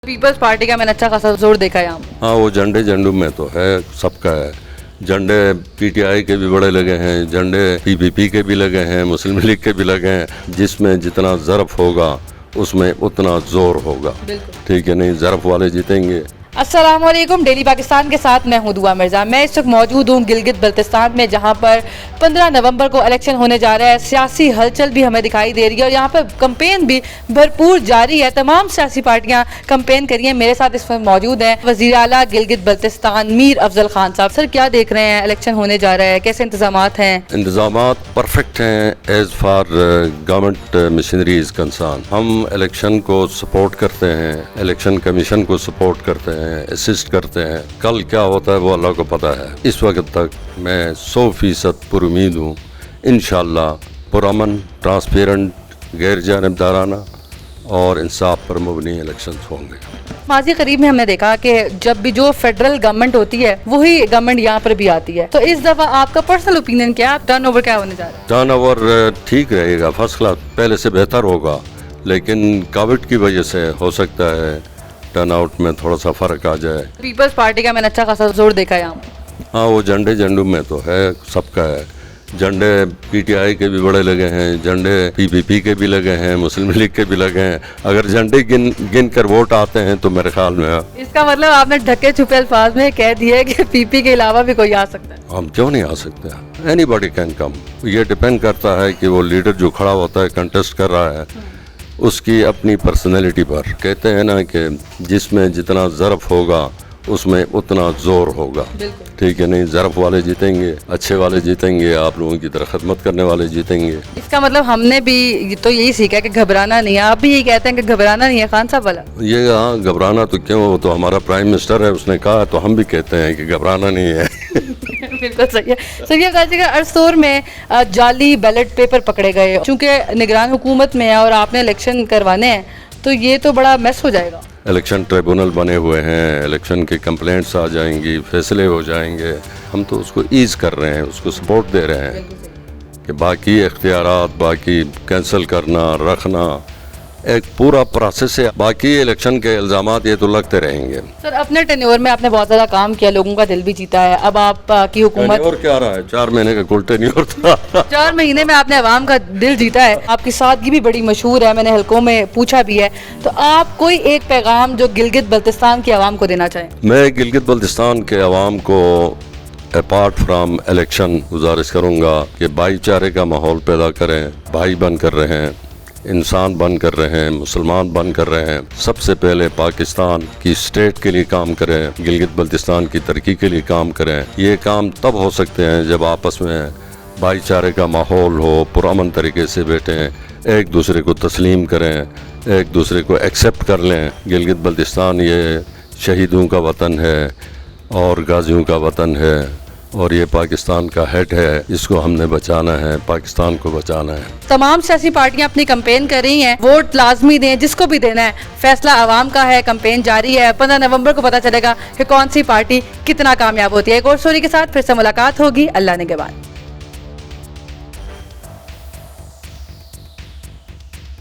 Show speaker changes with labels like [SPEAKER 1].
[SPEAKER 1] Peoples party का मैंने अच्छा खासा जोर देखा है यहाँ पे।
[SPEAKER 2] हाँ, वो झंडे झंडू में तो है, सबका है। झंडे पीटीआई के भी बड़े लगे हैं, झंडे पीपीपी के भी लगे हैं, मुस्लिम लीग के भी लगे हैं। जिसमें जितना ज़रफ़ होगा उसमें उतना ज़ोर होगा। ठीक है, नहीं ज़रफ़ वाले जीतेंगे।
[SPEAKER 1] अस्सलाम वालेकुम, डेली पाकिस्तान के साथ मैं हूं दुआ मिर्ज़ा। मैं इस वक्त मौजूद हूं गिलगित बल्तिस्तान में, जहां पर 15 नवंबर को इलेक्शन होने जा रहा है। सियासी हलचल भी हमें दिखाई दे रही है और यहां पर कैंपेन भी भरपूर जारी है। तमाम सियासी पार्टियां कैंपेन कर रही हैं। मेरे साथ इस वक्त मौजूद हैं वज़ीर आला गिलगित बल्तिस्तान मीर अफजल खान साहब। सर, क्या देख रहे हैं? इलेक्शन होने जा रहा है, कैसे इंतजामात हैं?
[SPEAKER 2] इंतजामात परफेक्ट हैं as far government machinery is concern. हम इलेक्शन को सपोर्ट करते हैं, इलेक्शन कमीशन को सपोर्ट करते हैं, असिस्ट करते हैं। कल क्या होता है वो अल्लाह को पता है। इस वक्त तक मैं 100% पुरुमीद हूँ। इंशाअल्लाह पुरअमन, ट्रांसपेरेंट, गैर जानिबदाराना और इंसाफ पर मुबनी इलेक्शन होंगे।
[SPEAKER 1] माजी करीब में हमने देखा कि जब भी जो फेडरल गवर्नमेंट होती है वही गवर्नमेंट यहाँ पर भी आती है, तो इस दफा आपका पर्सनल ओपिनियन क्या है? टर्न ओवर क्या होने जा रहा है?
[SPEAKER 2] टर्न ओवर ठीक रहेगा, फर्स्ट क्लास, पहले से बेहतर होगा, लेकिन कोविड की वजह से हो सकता है टर्न आउट में थोड़ा सा फ़र्क आ जाए।
[SPEAKER 1] पीपल्स पार्टी का मैंने अच्छा खासा जोर देखा है यहाँ पे।
[SPEAKER 2] हाँ, वो झंडे झंडू में तो है, सबका है। झंडे पीटीआई के भी बड़े लगे हैं, झंडे पीपीपी के भी लगे हैं, मुस्लिम लीग के भी लगे हैं। अगर झंडे गिन कर वोट आते हैं तो मेरे ख्याल में
[SPEAKER 1] इसका मतलब आपने ढके छुपे अल्फाज में कह दिया कि पीपी के अलावा भी कोई आ सकता है।
[SPEAKER 2] हम क्यों नहीं आ सकते? Anybody can come. ये डिपेंड करता है कि वो लीडर जो खड़ा होता है, कंटेस्ट कर रहा है, उसकी अपनी पर्सनैलिटी पर। कहते हैं ना कि जिसमें जितना ज़रफ़ होगा उसमें उतना ज़ोर होगा। ठीक है, नहीं ज़रफ़ वाले जीतेंगे, अच्छे वाले जीतेंगे, आप लोगों की तरह खदमत करने वाले जीतेंगे।
[SPEAKER 1] इसका मतलब हमने भी तो यही सीखा है कि घबराना नहीं है। आप भी यही कहते हैं कि घबराना नहीं है खान साहब वाला?
[SPEAKER 2] ये हाँ, घबराना तो क्यों, वो तो हमारा प्राइम मिनिस्टर है, उसने कहा, तो हम भी कहते हैं कि घबराना नहीं है।
[SPEAKER 1] बिल्कुल सही है। सर, ये बताइएगा, अरस्तोर में जाली बैलेट पेपर पकड़े गए, चूँकि निगरान हुकूमत में है और आपने इलेक्शन करवाने हैं, तो ये तो बड़ा मैस हो जाएगा।
[SPEAKER 2] इलेक्शन ट्रिब्यूनल बने हुए हैं, इलेक्शन की कंप्लेंट्स आ जाएंगी, फैसले हो जाएंगे। हम तो उसको ईज़ कर रहे हैं, उसको सपोर्ट दे रहे हैं कि बाकी इख्तियारात, बाकी कैंसिल करना, रखना, एक पूरा प्रोसेस है। बाकी इलेक्शन के इल्ज़ामात ये तो लगते रहेंगे।
[SPEAKER 1] सर, अपने टेन्योर में आपने बहुत ज़्यादा काम किया, लोगों का दिल भी जीता है। अब आप की हुकूमत
[SPEAKER 2] और क्या रहा है, 4 महीने का कुल टेन्योर था।
[SPEAKER 1] 4 महीने में आपने अवाम का दिल जीता है। आपकी सादगी भी बड़ी मशहूर है, मैंने हलकों में पूछा भी है। तो आप कोई एक पैगाम जो गिलगित बल्तिस्तान की आवाम को देना चाहें?
[SPEAKER 2] मैं गिलगित बल्तिस्तान के अवाम को अपार्ट फ्राम इलेक्शन गुजारिश करूँगा कि भाईचारे का माहौल पैदा करें, भाई बन कर रहें, इंसान बन कर रहे हैं, मुसलमान बन कर रहे हैं। सबसे पहले पाकिस्तान की स्टेट के लिए काम करें, गिलगित बल्तिस्तान की तरक्की के लिए काम करें। ये काम तब हो सकते हैं जब आपस में भाईचारे का माहौल हो, पुरअमन तरीके से बैठें, एक दूसरे को तस्लीम करें, एक दूसरे को एक्सेप्ट कर लें। गिलगित बल्तिस्तान ये शहीदों का वतन है और गाजियों का वतन है, और ये पाकिस्तान का हेड है। इसको हमने बचाना है, पाकिस्तान को बचाना है।
[SPEAKER 1] तमाम सियासी पार्टियां अपनी कैंपेन कर रही हैं। वोट लाजमी दें, जिसको भी देना है, फैसला आवाम का है। कैंपेन जारी है, 15 नवंबर को पता चलेगा कि कौन सी पार्टी कितना कामयाब होती है। एक और स्टोरी के साथ फिर से मुलाकात होगी। अल्लाह ने के बाद।